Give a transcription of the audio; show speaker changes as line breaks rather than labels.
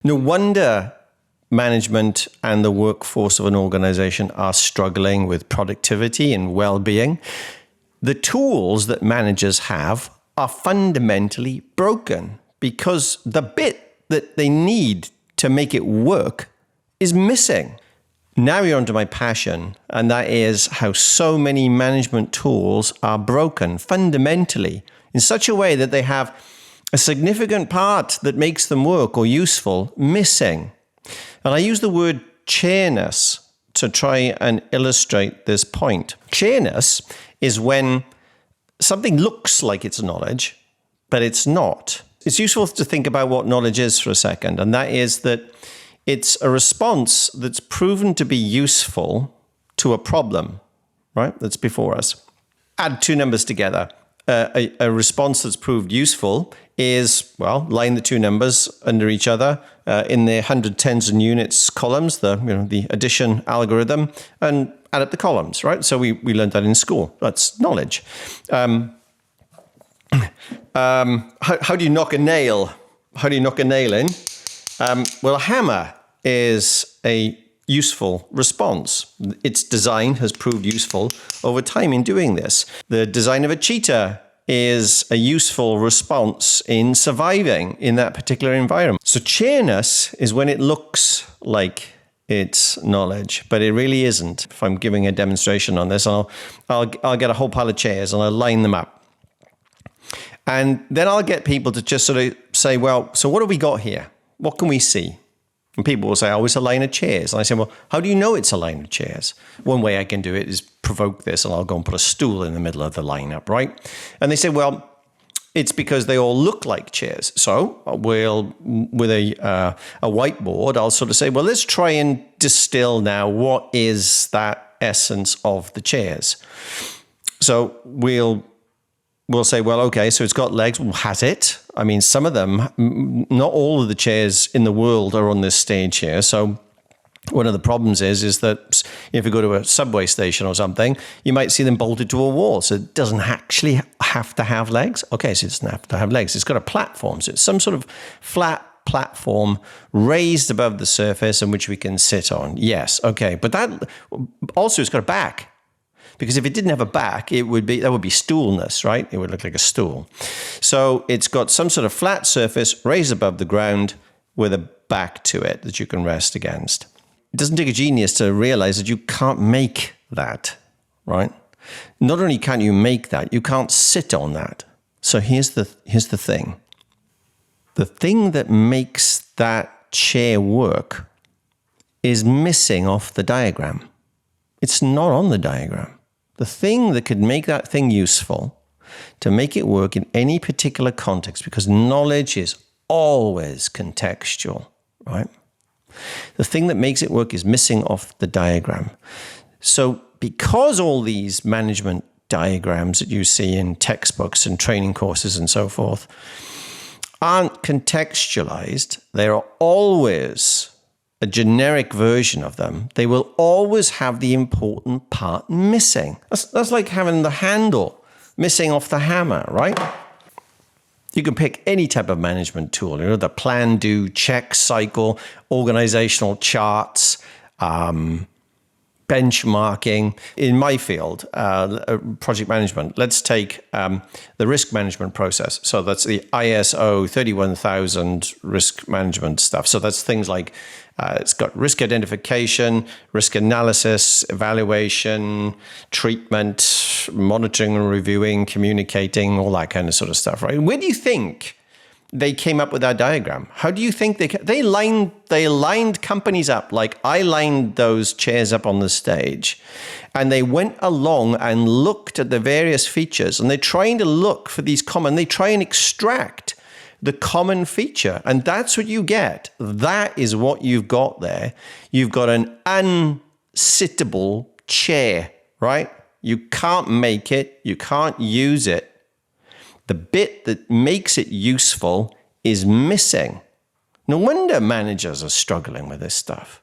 No wonder management and the workforce of an organization are struggling with productivity and well-being. The tools that managers have are fundamentally broken because the bit that they need to make it work is missing. Now you're onto my passion, and that is how so many management tools are broken fundamentally in such a way that they have a significant part that makes them work or useful missing. And I use the word chairness to try and illustrate this point. Chairness is when something looks like it's knowledge, but it's not. It's useful to think about what knowledge is for a second, and that is that it's a response that's proven to be useful to a problem, right, that's before us. Add two numbers together. A response that's proved useful is, well, line the two numbers under each other in the hundred tens and units columns, the addition algorithm, and add up the columns, right? So we learned that in school. That's knowledge. How do you knock a nail? How do you knock a nail in? Well, a hammer is a useful response. Its design has proved useful over time in doing this. The design of a cheetah is a useful response in surviving in that particular environment. So chairness is when it looks like it's knowledge, but it really isn't. If I'm giving a demonstration on this, I'll get a whole pile of chairs and I'll line them up. And then I'll get people to just sort of say, well, so what have we got here? What can we see? And people will say, oh, it's a line of chairs. And I say, well, how do you know it's a line of chairs? One way I can do it is provoke this, and I'll go and put a stool in the middle of the lineup, right? And they say, well, it's because they all look like chairs. So with a whiteboard, I'll sort of say, well, let's try and distill now what is that essence of the chairs. So we'll say, well, okay, so it's got legs. Well, has it? I mean, some of them, not all of the chairs in the world are on this stage here. So one of the problems is that if you go to a subway station or something, you might see them bolted to a wall. So it doesn't actually have to have legs. Okay, so it doesn't have to have legs. It's got a platform. So it's some sort of flat platform raised above the surface in which we can sit on. Yes, okay. But that also, it's got a back. Because if it didn't have a back, that would be stoolness, right? It would look like a stool. So it's got some sort of flat surface raised above the ground with a back to it that you can rest against. It doesn't take a genius to realize that you can't make that, right? Not only can't you make that, you can't sit on that. So here's the thing. The thing that makes that chair work is missing off the diagram. It's not on the diagram. The thing that could make that thing useful, to make it work in any particular context, because knowledge is always contextual, right? The thing that makes it work is missing off the diagram. So because all these management diagrams that you see in textbooks and training courses and so forth aren't contextualized, they are always a generic version of them, they will always have the important part missing. That's like having the handle missing off the hammer, right? You can pick any type of management tool, the plan, do, check, cycle, organizational charts, benchmarking. In my field, project management, let's take the risk management process. So that's the ISO 31000 risk management stuff. So that's things like it's got risk identification, risk analysis, evaluation, treatment, monitoring and reviewing, communicating, all that kind of sort of stuff, right? Where do you think they came up with that diagram? How do you think they lined companies up like I lined those chairs up on the stage, and they went along and looked at the various features, and they're trying to look for these they try and extract the common feature, and that's what you get. That is what you've got there. You've got an unsittable chair, right? You can't make it, you can't use it. The bit that makes it useful is missing. No wonder managers are struggling with this stuff.